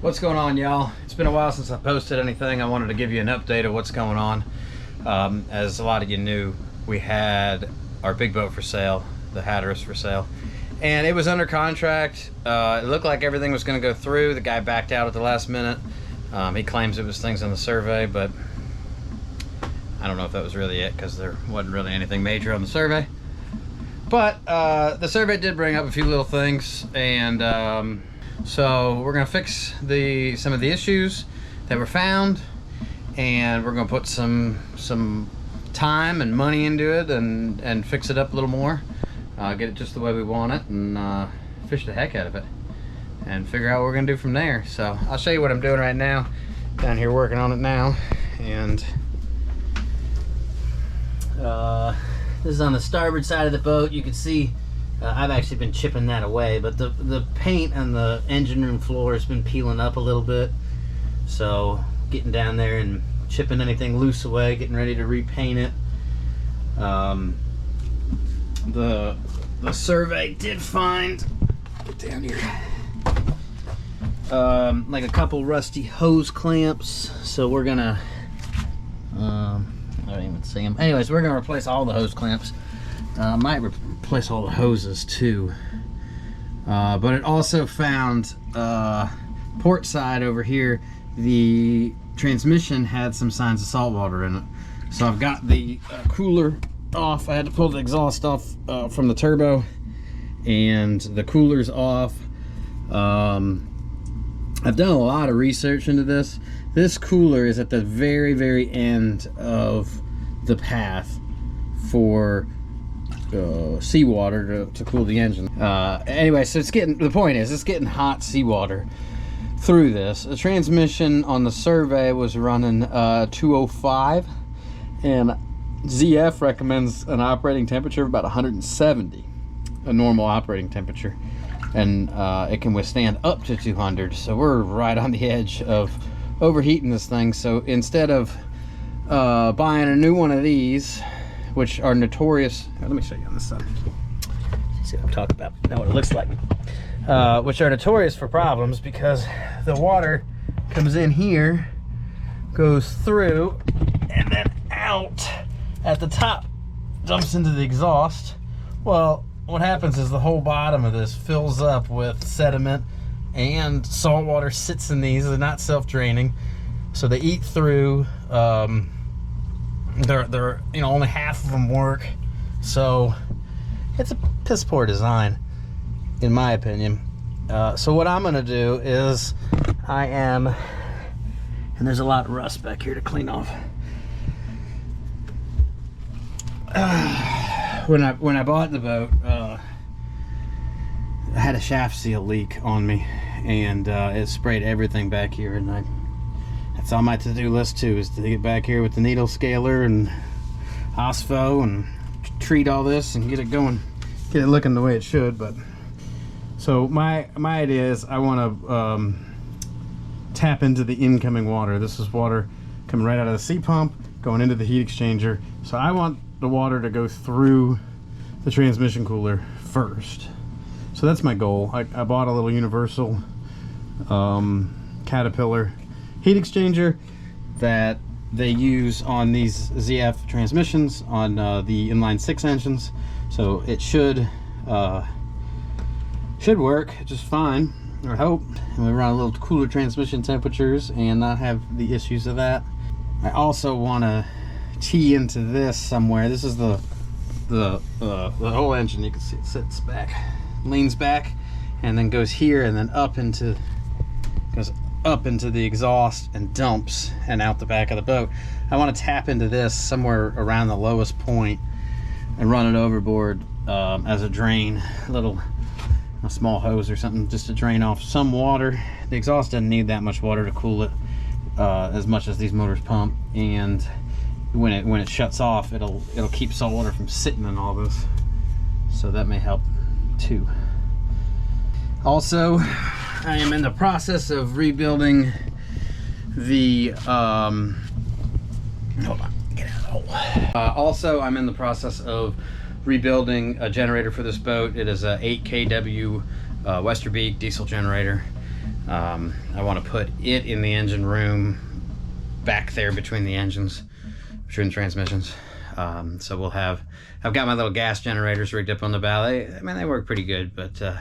What's going on, y'all? It's been a while since I posted anything. I wanted to give you an update of what's going on. As a lot of you knew, we had our big boat for sale, the Hatteras, for sale, and it was under contract. It looked like everything was going to go through. The guy backed out at the last minute. He claims it was things on the survey, but I don't know if that was really it, because there wasn't really anything major on the survey. But the survey did bring up a few little things, and so we're gonna fix some of the issues that were found, and we're gonna put some time and money into it and fix it up a little more, get it just the way we want it, and fish the heck out of it and figure out what we're gonna do from there. So I'll show you what I'm doing right now. Down here working on it now, and this is on the starboard side of the boat. You can see I've actually been chipping that away, but the paint on the engine room floor has been peeling up a little bit. So getting down there and chipping anything loose away, getting ready to repaint it. The survey did find, get down here, like a couple rusty hose clamps. So we're gonna, I don't even see them. Anyways, we're gonna replace all the hose clamps. Might replace all the hoses too, but it also found port side over here, the transmission had some signs of salt water in it. So I've got the cooler off. I had to pull the exhaust off from the turbo, and the cooler's off. I've done a lot of research into this. This cooler is at the very end of the path for seawater to cool the engine. Anyway, so the point is it's getting hot seawater through this. The transmission on the survey was running 205, and ZF recommends an operating temperature of about 170, a normal operating temperature, and it can withstand up to 200. So we're right on the edge of overheating this thing. So instead of buying a new one of these, which are notorious, let me show you on this side, see what I'm talking about, know what it looks like, which are notorious for problems because the water comes in here, goes through, and then out at the top, dumps into the exhaust. Well, what happens is the whole bottom of this fills up with sediment, and salt water sits in these. They're not self-draining, so they eat through. They're only half of them work, so it's a piss poor design in my opinion. So what I'm gonna do is and there's a lot of rust back here to clean off. When I bought the boat, I had a shaft seal leak on me, and it sprayed everything back here, and that's on my to-do list too, is to get back here with the needle scaler and OSFO and treat all this and get it going, get it looking the way it should. But so my idea is I want to tap into the incoming water. This is water coming right out of the sea pump, going into the heat exchanger. So I want the water to go through the transmission cooler first. So that's my goal. I bought a little universal Caterpillar heat exchanger that they use on these ZF transmissions on the inline 6 engines. So it should work just fine, I hope. And we run a little cooler transmission temperatures and not have the issues of that. I also want to tee into this somewhere. This is the whole engine. You can see it sits back, leans back, and then goes here, and then goes up into the exhaust and dumps and out the back of the boat. I want to tap into this somewhere around the lowest point and run it overboard as a drain, a small hose or something, just to drain off some water. The exhaust doesn't need that much water to cool it as much as these motors pump, and when it shuts off, it'll keep salt water from sitting in all this, so that may help too. Also, I am in the process of rebuilding the hold on, get out of the hole. Also, I'm in the process of rebuilding a generator for this boat. It is a 8 kW Westerbeek diesel generator, I want to put it in the engine room back there between the engines, between the transmissions. So I've got my little gas generators rigged up on the bow. They work pretty good, but it'd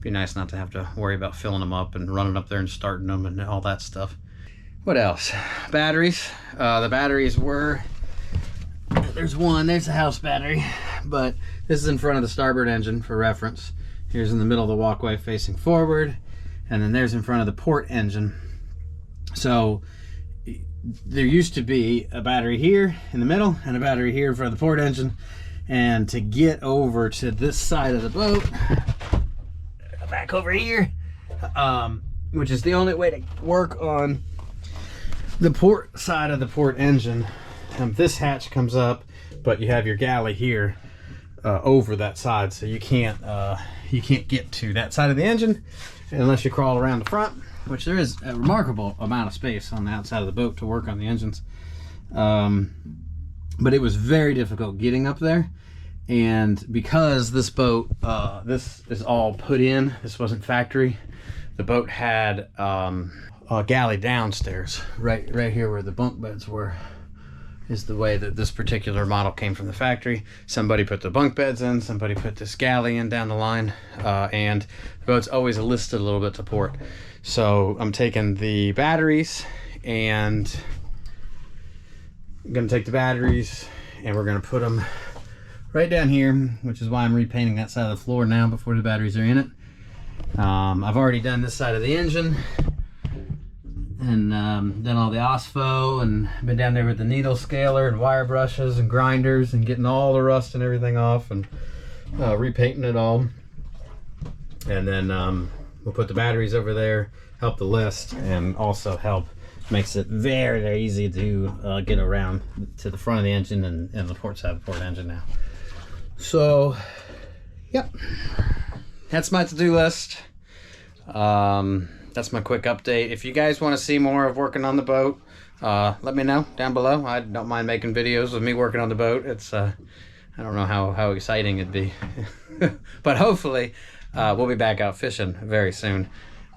be nice not to have to worry about filling them up and running up there and starting them and all that stuff. What else? Batteries. The batteries were, there's a house battery, but this is in front of the starboard engine for reference. Here's in the middle of the walkway facing forward, and then there's in front of the port engine. So there used to be a battery here in the middle and a battery here in front of the port engine, and to get over to this side of the boat, back over here, which is the only way to work on the port side of the port engine, this hatch comes up, but you have your galley here over that side, so you can't get to that side of the engine unless you crawl around the front, which there is a remarkable amount of space on the outside of the boat to work on the engines. But it was very difficult getting up there, and because this boat, this is all put in, this wasn't factory, the boat had a galley downstairs, right here where the bunk beds were, is the way that this particular model came from the factory. Somebody put the bunk beds in, somebody put this galley in down the line, and the boat's always listed a little bit to port. So I'm taking the batteries, and I'm gonna take the batteries and we're gonna put them right down here, which is why I'm repainting that side of the floor now before the batteries are in it. I've already done this side of the engine, and done all the OSFO, and been down there with the needle scaler and wire brushes and grinders and getting all the rust and everything off, and repainting it all. And then we'll put the batteries over there, help the list, and also makes it very, very easy to get around to the front of the engine and the port side of the port engine now. So, yep, that's my to-do list. That's my quick update. If you guys want to see more of working on the boat, let me know down below. I don't mind making videos of me working on the boat. It's I don't know how exciting it'd be, but hopefully we'll be back out fishing very soon.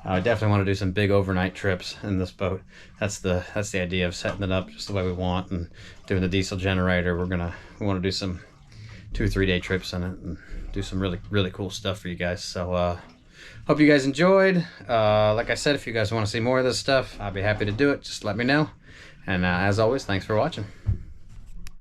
I definitely want to do some big overnight trips in this boat. That's the idea of setting it up just the way we want and doing the diesel generator. We want to do some 2 or 3 day trips in it and do some really cool stuff for you guys. So hope you guys enjoyed. Like I said, if you guys want to see more of this stuff, I'll be happy to do it. Just let me know. And as always, thanks for watching.